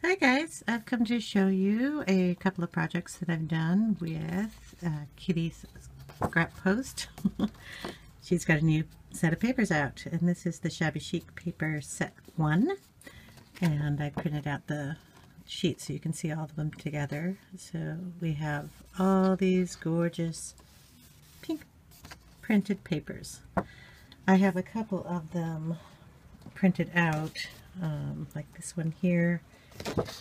Hi guys, I've come to show you a couple of projects that I've done with Kitty's scrap post. She's got a new set of papers out, and this is the Shabby Chic paper set 1, and I printed out the sheets so you can see all of them together. So we have all these gorgeous pink printed papers. I have a couple of them printed out, like this one here,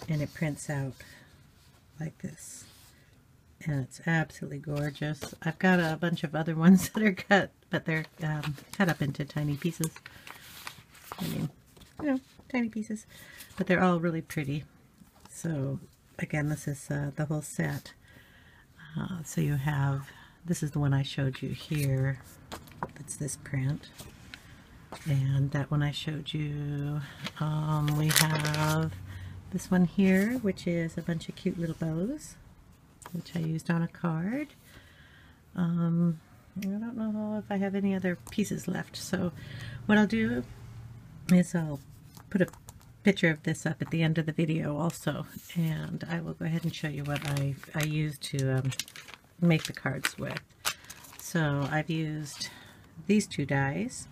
and it prints out like this, and it's absolutely gorgeous. I've got a bunch of other ones that are cut, but they're cut up into tiny pieces. I mean, tiny pieces, but they're all really pretty. So again, this is the whole set. So you have, this is the one I showed you here. It's this print. And that one I showed you. We have this one here, which is a bunch of cute little bows, which I used on a card. I don't know if I have any other pieces left, so what I'll do is I'll put a picture of this up at the end of the video also, and I will go ahead and show you what I used to make the cards with. So I've used these two dies.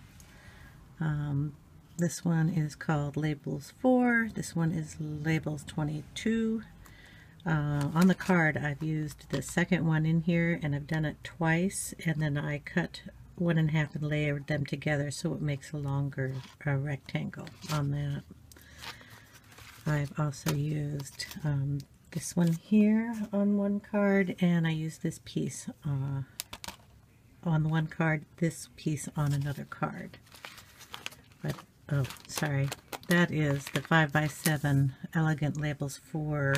This one is called Labels 4. This one is Labels 22. On the card, I've used the second one in here, and I've done it twice, and then I cut one in half and layered them together so it makes a longer rectangle on that. I've also used this one here on one card, and I used this piece on one card, this piece on another card. But oh, sorry, that is the 5x7 Elegant Labels 4,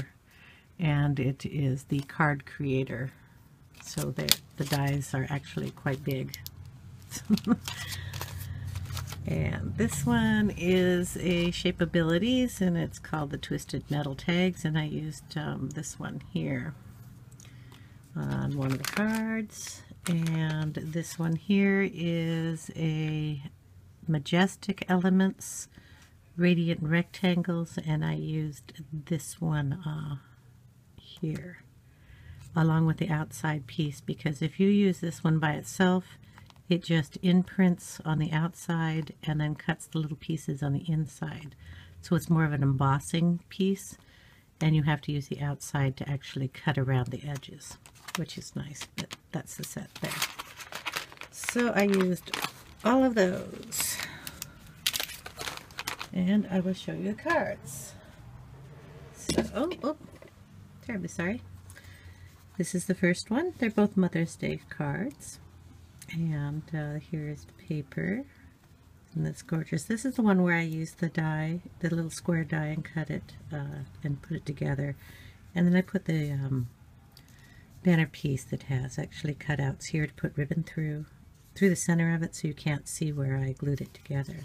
and it is the card creator, so the dies are actually quite big. And this one is a Shapeabilities, and it's called the Twisted Metal Tags, and I used this one here on one of the cards. And this one here is a Majestic Elements Radiant Rectangles, and I used this one here along with the outside piece, because if you use this one by itself, it just imprints on the outside and then cuts the little pieces on the inside. So it's more of an embossing piece, and you have to use the outside to actually cut around the edges, which is nice, but that's the set there. So I used all of those, and I will show you the cards. So, oh, terribly sorry. This is the first one. They're both Mother's Day cards, and here's the paper, and that's gorgeous. This is the one where I used the die, the little square die, and cut it and put it together, and then I put the banner piece that has actually cutouts here to put ribbon through the center of it, so you can't see where I glued it together.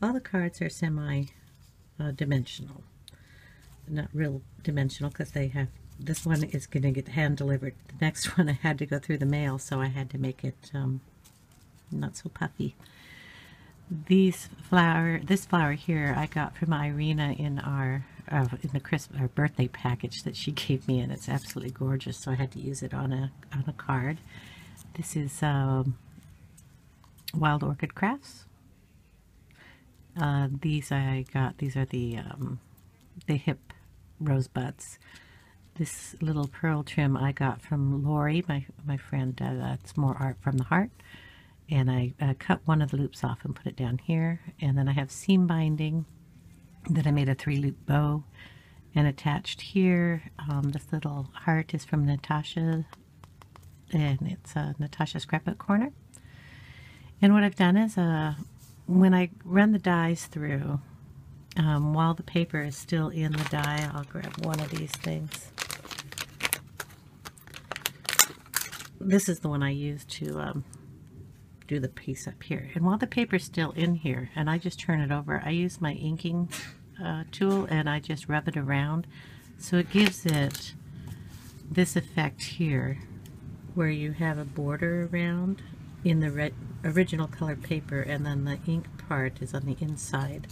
All the cards are semi-dimensional, not real dimensional, because they have, this one is going to get hand delivered. The next one I had to go through the mail, so I had to make it not so puffy. This flower here I got from Irina in our birthday package that she gave me, and it's absolutely gorgeous, so I had to use it on a card. This is Wild Orchid Crafts. These I got, these are the hip rosebuds. This little pearl trim I got from Lori, my friend. That's More Art from the Heart. And I cut one of the loops off and put it down here. And then I have seam binding that I made a 3-loop bow and attached here. This little heart is from Natasha, and it's Natasha Scrapbook Corner. And what I've done is when I run the dies through, while the paper is still in the die, I'll grab one of these things. This is the one I used to do the piece up here. And while the paper's still in here, and I just turn it over, I use my inking tool, and I just rub it around. So it gives it this effect here, where you have a border around in the original colored paper, and then the ink part is on the inside.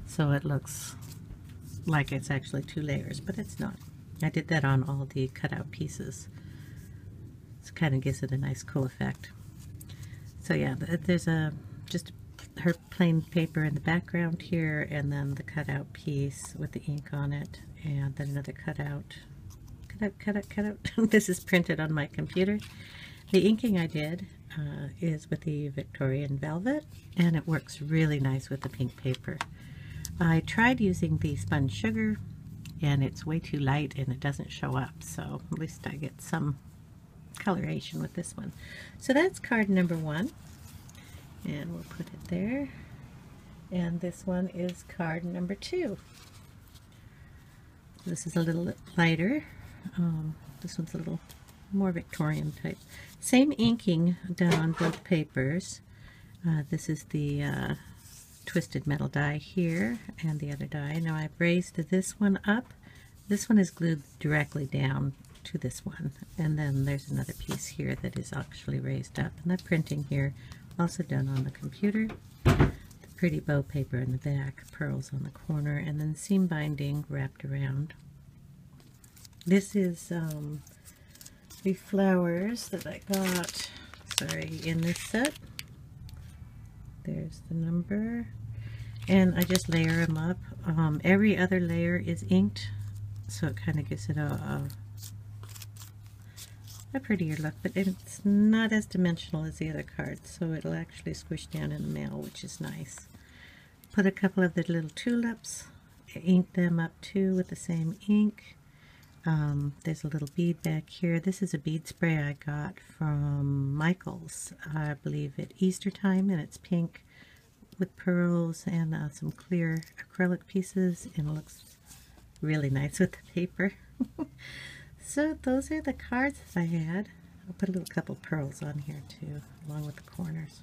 So it looks like it's actually 2 layers, but it's not. I did that on all the cutout pieces. It kind of gives it a nice cool effect. So yeah, there's just her plain paper in the background here, and then the cutout piece with the ink on it, and then another cutout. This is printed on my computer. The inking I did is with the Victorian Velvet, and it works really nice with the pink paper. I tried using the spun sugar, and it's way too light and it doesn't show up, so at least I get some coloration with this one. So that's card number 1, and we'll put it there. And this one is card number 2. This is a little lighter. This one's a little more Victorian type. Same inking done on both papers. This is the twisted metal die here, and the other die. Now I've raised this one up. This one is glued directly down to this one, and then there's another piece here that is actually raised up. And the printing here, also done on the computer. The pretty bow paper in the back, pearls on the corner, and then seam binding wrapped around. This is the flowers that I got, in this set. There's the number, and I just layer them up. Every other layer is inked, so it kind of gives it a prettier look, but it's not as dimensional as the other cards, so it'll actually squish down in the mail, which is nice. Put a couple of the little tulips, ink them up too with the same ink. There's a little bead back here. This is a bead spray I got from Michael's, I believe at Easter time, and it's pink with pearls and some clear acrylic pieces, and it looks really nice with the paper. So those are the cards that I had. I'll put a little couple pearls on here too, along with the corners.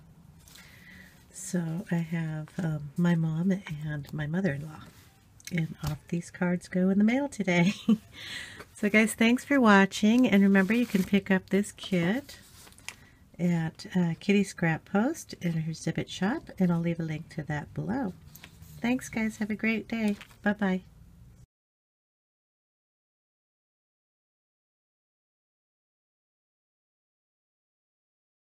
So I have my mom and my mother-in-law, and off these cards go in the mail today. So guys, thanks for watching, and remember you can pick up this kit at Kitty Scrap Post in her exhibit shop, and I'll leave a link to that below. Thanks guys, have a great day. Bye-bye.